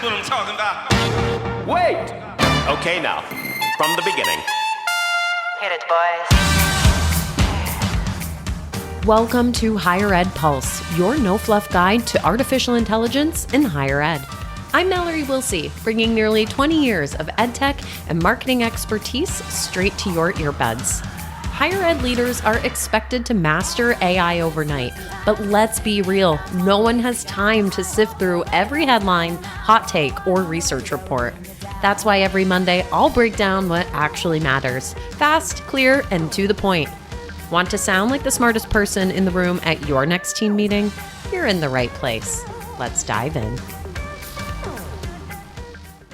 what I'm talking about. Wait! Okay, now, from the beginning. Hit it, boys. Welcome to Higher Ed Pulse, your no-fluff guide to artificial intelligence in higher ed. I'm Mallory Willsea, bringing nearly 20 years of edtech and marketing expertise straight to your earbuds. Higher ed leaders are expected to master AI overnight, but let's be real, no one has time to sift through every headline, hot take, or research report. That's why every Monday I'll break down what actually matters, fast, clear, and to the point. Want to sound like the smartest person in the room at your next team meeting? You're in the right place. Let's dive in.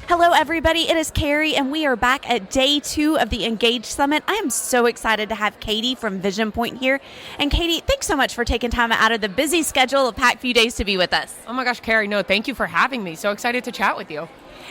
Hello, everybody. It is Carrie, and we are back at day 2 of the Engage Summit. I am so excited to have Katy from VisionPoint here. And Katy, thanks so much for taking time out of the busy schedule of packed few days to be with us. Oh my gosh, Carrie, no, thank you for having me. So excited to chat with you.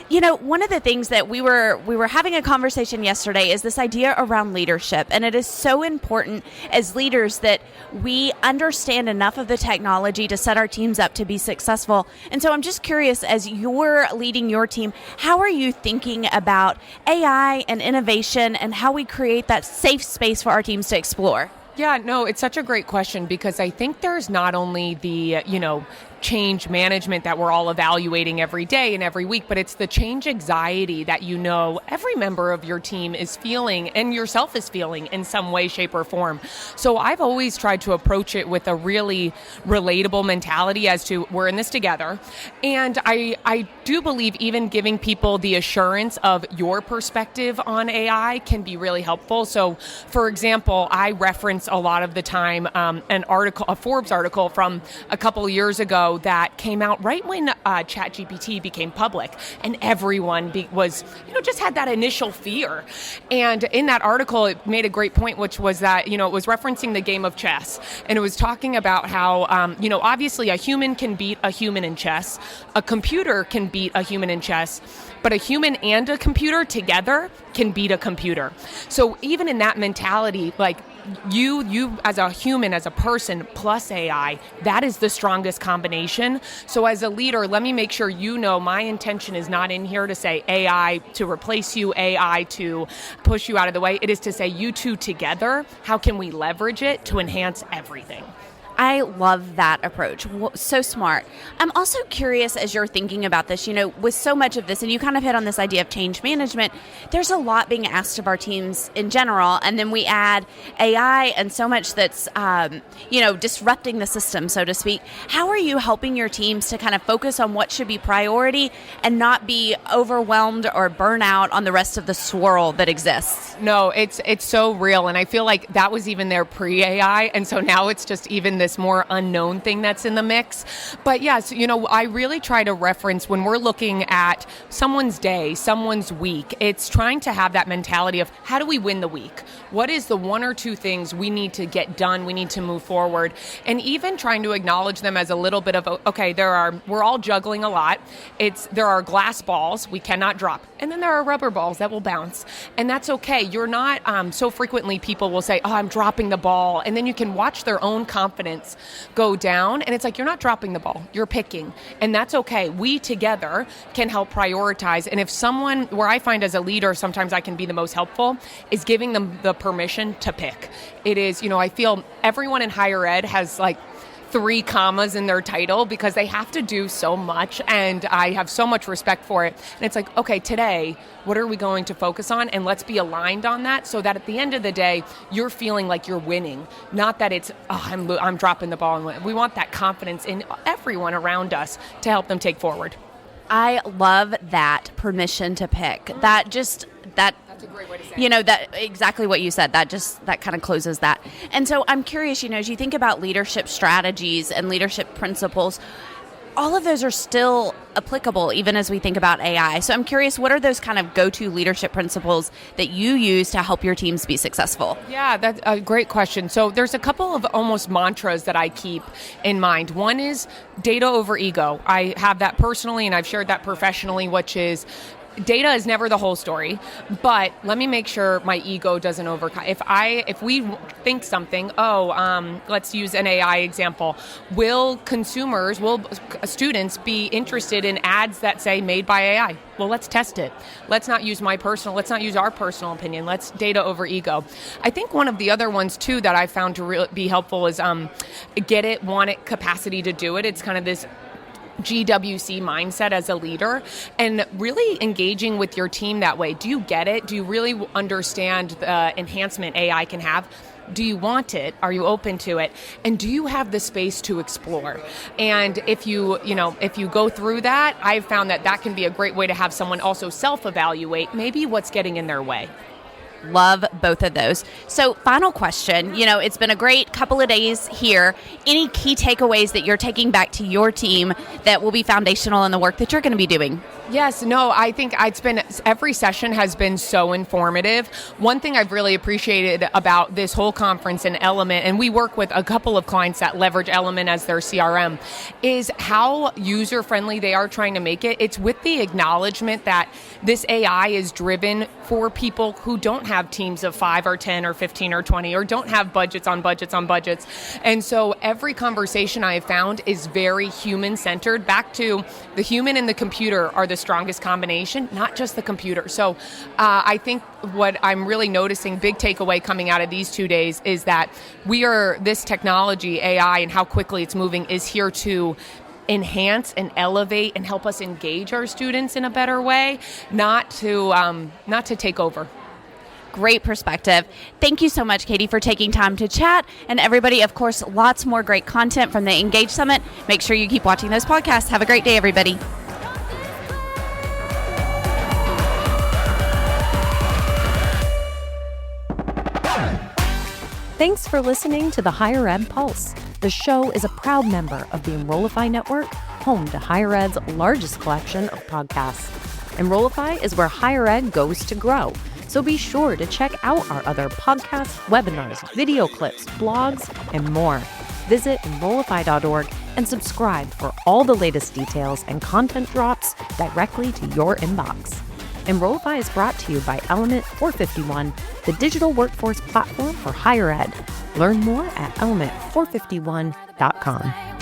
You know, one of the things that we were having a conversation yesterday is this idea around leadership. And it is so important as leaders that we understand enough of the technology to set our teams up to be successful. And so I'm just curious, as you're leading your team, how are you thinking about AI and innovation and how we create that safe space for our teams to explore? Yeah, no, it's such a great question because I think there's not only the, change management that we're all evaluating every day and every week, but it's the change anxiety that every member of your team is feeling and yourself is feeling in some way, shape, or form. So I've always tried to approach it with a really relatable mentality as to we're in this together. And I do believe even giving people the assurance of your perspective on AI can be really helpful. So for example, I reference a lot of the time a Forbes article from a couple of years ago that came out right when ChatGPT became public, and everyone was, just had that initial fear. And in that article, it made a great point, which was that, it was referencing the game of chess, and it was talking about how, obviously a human can beat a human in chess, a computer can beat a human in chess, but a human and a computer together can beat a computer. So even in that mentality, like, you as a human, as a person, plus AI, that is the strongest combination. So as a leader, let me make sure my intention is not in here to say AI to replace you, AI to push you out of the way. It is to say you two together, how can we leverage it to enhance everything? I love that approach. So smart. I'm also curious, as you're thinking about this, with so much of this, and you kind of hit on this idea of change management, there's a lot being asked of our teams in general, and then we add AI and so much that's, disrupting the system, so to speak. How are you helping your teams to kind of focus on what should be priority and not be overwhelmed or burn out on the rest of the swirl that exists? No, it's so real, and I feel like that was even there pre-AI, and so now it's just even this more unknown thing that's in the mix. But yes, I really try to reference when we're looking at someone's day, someone's week, it's trying to have that mentality of how do we win the week? What is the one or two things we need to get done, we need to move forward? And even trying to acknowledge them as a little bit of, we're all juggling a lot. There are glass balls we cannot drop. And then there are rubber balls that will bounce. And that's okay. You're not, so frequently people will say, I'm dropping the ball. And then you can watch their own confidence go down. And it's like, you're not dropping the ball, you're picking. And that's okay. We together can help prioritize. And if someone, where I find as a leader, sometimes I can be the most helpful, is giving them the permission to pick. It is, I feel everyone in higher ed has 3 commas in their title because they have to do so much, and I have so much respect for it. And it's like, okay, today, what are we going to focus on? And let's be aligned on that so that at the end of the day, you're feeling like you're winning, not that it's, I'm dropping the ball. And we want that confidence in everyone around us to help them take forward. I love that permission to pick. That's a great way to say it. That exactly what you said. That kind of closes that. And so I'm curious, as you think about leadership strategies and leadership principles, all of those are still applicable even as we think about AI. So I'm curious, what are those kind of go-to leadership principles that you use to help your teams be successful? Yeah, that's a great question. So there's a couple of almost mantras that I keep in mind. One is data over ego. I have that personally and I've shared that professionally, which is data is never the whole story, but let me make sure my ego doesn't overcome. If we think something, let's use an AI example. Will students be interested in ads that say made by AI? Well, let's test it. Let's not use our personal opinion. Let's data over ego. I think one of the other ones too that I found to be helpful is get it, want it, capacity to do it. It's kind of this GWC mindset as a leader, and really engaging with your team that way. Do you get it? Do you really understand the enhancement AI can have? Do you want it? Are you open to it? And do you have the space to explore? And if you go through that, I've found that can be a great way to have someone also self-evaluate maybe what's getting in their way. Love both of those. So final question, it's been a great couple of days here. Any key takeaways that you're taking back to your team that will be foundational in the work that you're going to be doing? Yes, no, I think every session has been so informative. One thing I've really appreciated about this whole conference and Element, and we work with a couple of clients that leverage Element as their CRM, is how user-friendly they are trying to make it. It's with the acknowledgement that this AI is driven for people who don't have teams of 5 or 10 or 15 or 20 or don't have budgets on budgets on budgets. And so every conversation I have found is very human-centered. Back to the human and the computer are the strongest combination, not just the computer. So I think what I'm really noticing, big takeaway coming out of these 2 days, is that this technology, AI, and how quickly it's moving is here to enhance and elevate and help us engage our students in a better way, not to take over. Great perspective. Thank you so much, Katy, for taking time to chat. And everybody, of course, lots more great content from the Engage Summit. Make sure you keep watching those podcasts. Have a great day, everybody. Thanks for listening to the Higher Ed Pulse. The show is a proud member of the Enrollify Network, home to Higher Ed's largest collection of podcasts. Enrollify is where higher ed goes to grow. So be sure to check out our other podcasts, webinars, video clips, blogs, and more. Visit Enrollify.org and subscribe for all the latest details and content drops directly to your inbox. Enrollify is brought to you by Element 451, the digital workforce platform for higher ed. Learn more at element451.com.